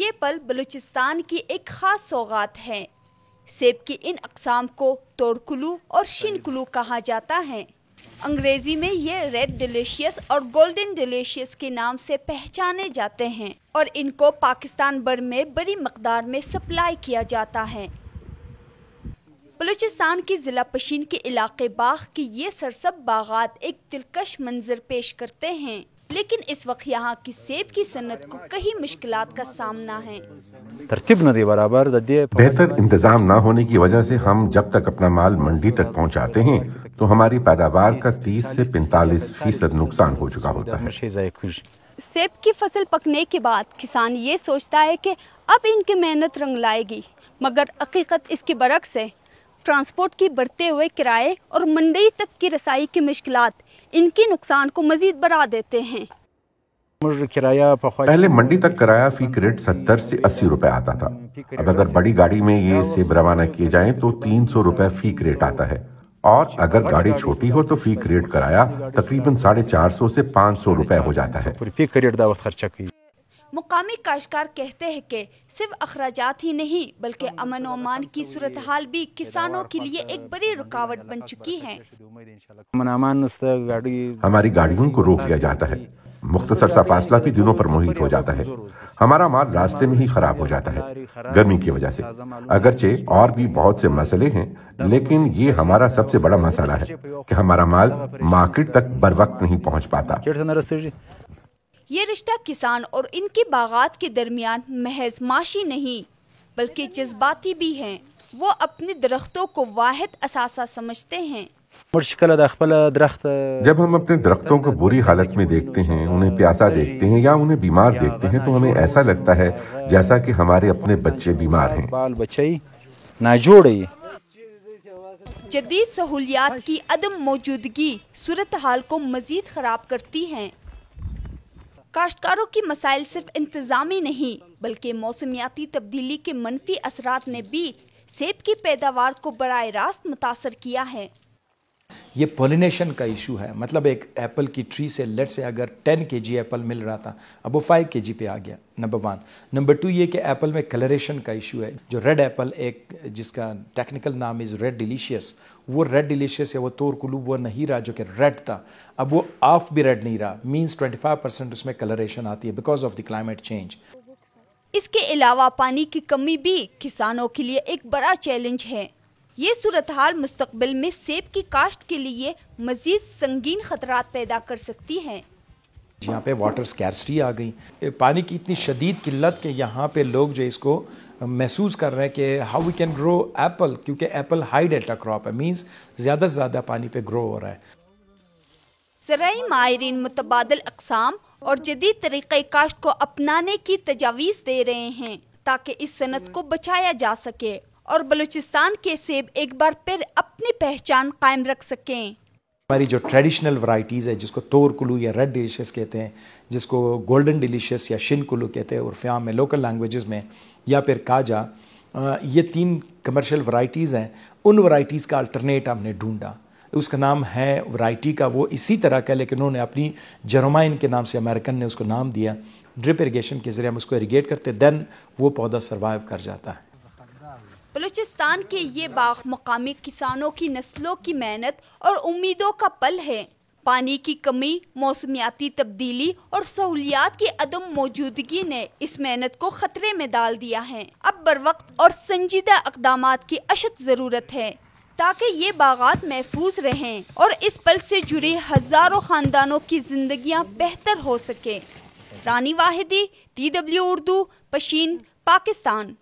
یہ پل بلوچستان کی ایک خاص سوغات ہے۔ سیب کی ان اقسام کو تورکلو اور شنکلو کہا جاتا ہے۔ انگریزی میں یہ ریڈ ڈیلیشیس اور گولڈن ڈیلیشیس کے نام سے پہچانے جاتے ہیں اور ان کو پاکستان بھر میں بڑی مقدار میں سپلائی کیا جاتا ہے۔ بلوچستان کی ضلع پشین کے علاقے باغ کی یہ سرسبز باغات ایک دلکش منظر پیش کرتے ہیں، لیکن اس وقت یہاں کی سیب کی صنعت کو کئی مشکلات کا سامنا ہے۔ بہتر انتظام نہ ہونے کی وجہ سے ہم جب تک اپنا مال منڈی تک پہنچاتے ہیں تو ہماری پیداوار کا 30 سے 45% نقصان ہو چکا ہوتا ہے۔ سیب کی فصل پکنے کے بعد کسان یہ سوچتا ہے کہ اب ان کی محنت رنگ لائے گی، مگر حقیقت اس کے برعکس ہے۔ ٹرانسپورٹ کی بڑھتے ہوئے کرائے اور منڈی تک کی رسائی کی مشکلات ان کے نقصان کو مزید بڑھا دیتے ہیں۔ پہلے منڈی تک کرایہ فی کریٹ 70 سے 80 روپے آتا تھا۔ اب اگر بڑی گاڑی میں یہ سیب روانہ کیے جائیں تو 300 روپے فی کریٹ آتا ہے، اور اگر گاڑی چھوٹی ہو تو فی کریٹ کرایہ تقریباً 450 سے 500 روپے ہو جاتا ہے۔ مقامی کاشتکار کہتے ہیں کہ صرف اخراجات ہی نہیں بلکہ امن و امان کی صورتحال بھی کسانوں کے لیے ایک بڑی رکاوٹ بن چکی ہے۔ ہماری گاڑیوں کو روک لیا جاتا ہے، مختصر سا فاصلہ بھی دنوں پر محیط ہو جاتا ہے، ہمارا مال راستے میں ہی خراب ہو جاتا ہے گرمی کی وجہ سے۔ اگرچہ اور بھی بہت سے مسئلے ہیں، لیکن یہ ہمارا سب سے بڑا مسئلہ ہے کہ ہمارا مال مارکیٹ تک بر وقت نہیں پہنچ پاتا۔ یہ رشتہ کسان اور ان کے باغات کے درمیان محض معاشی نہیں بلکہ جذباتی بھی ہیں۔ وہ اپنے درختوں کو واحد اثاثہ سمجھتے ہیں۔ جب ہم اپنے درختوں کو بری حالت میں دیکھتے ہیں، انہیں پیاسا دیکھتے ہیں یا انہیں بیمار دیکھتے ہیں تو ہمیں ایسا لگتا ہے جیسا کہ ہمارے اپنے بچے بیمار ہیں۔ جدید سہولیات کی عدم موجودگی صورتحال کو مزید خراب کرتی ہے۔ کاشتکاروں کی مسائل صرف انتظامی نہیں بلکہ موسمیاتی تبدیلی کے منفی اثرات نے بھی سیب کی پیداوار کو براہ راست متاثر کیا ہے۔ یہ پولینیشن کا ایشو ہے، مطلب ایک ایپل کی ٹری سے لیٹ سے اگر 10 kg ایپل مل رہا تھا اب وہ 5 kg پہ آ گیا، نمبر 1۔ نمبر 2 یہ کہ ایپل میں کلریشن کا ایشو ہے۔ جو ریڈ ایپل ایک جس کا ٹیکنیکل نام از ریڈ ڈیلیشیس، وہ ریڈ ڈیلیشیس ہے، وہ تورکلو وہ نہیں رہا جو کہ ریڈ تھا، اب وہ آف بھی ریڈ نہیں رہا، مینز 25% اس میں کلریشن آتی ہے because of the climate change. اس کے علاوہ پانی کی کمی بھی کسانوں کے لیے ایک بڑا چیلنج ہے۔ یہ صورتحال مستقبل میں سیب کی کاشت کے لیے مزید سنگین خطرات پیدا کر سکتی ہے۔ یہاں پہ واٹر سکیرسٹی آ گئی، پانی کی اتنی شدید قلت کہ یہاں پہ لوگ جو اس کو محسوس کر رہے ہیں کہ how we can grow apple, کیونکہ ایپل ہائی ڈیلٹا کراپ ہے، مینز زیادہ سے زیادہ پانی پہ گرو ہو رہا ہے۔ زرعی ماہرین متبادل اقسام اور جدید طریقہ کاشت کو اپنانے کی تجاویز دے رہے ہیں تاکہ اس صنعت کو بچایا جا سکے اور بلوچستان کے سیب ایک بار پھر اپنی پہچان قائم رکھ سکیں۔ ہماری جو ٹریڈیشنل ورائٹیز ہے جس کو تورکلو یا ریڈ ڈیلیشیس کہتے ہیں، جس کو گولڈن ڈیلیشیس یا شنکلو کہتے ہیں عرف عام میں لوکل لینگویجز میں، یا پھر کاجا، یہ 3 کمرشل ورائٹیز ہیں۔ ان ورائٹیز کا الٹرنیٹ ہم نے ڈھونڈا، اس کا نام ہے ورائٹی کا وہ اسی طرح کا، لیکن انہوں نے اپنی جرومائن کے نام سے امریکن نے اس کو نام دیا۔ ڈرپ اریگیشن کے ذریعے ہم اس کو اریگیٹ کرتے، دین وہ پودا سروائیو کر جاتا ہے۔ بلوچستان کے یہ باغ مقامی کسانوں کی نسلوں کی محنت اور امیدوں کا پل ہے۔ پانی کی کمی، موسمیاتی تبدیلی اور سہولیات کی عدم موجودگی نے اس محنت کو خطرے میں ڈال دیا ہے۔ اب بروقت اور سنجیدہ اقدامات کی اشد ضرورت ہے تاکہ یہ باغات محفوظ رہیں اور اس پل سے جڑے ہزاروں خاندانوں کی زندگیاں بہتر ہو سکیں۔ رانی واحدی، TW اردو، پشین، پاکستان۔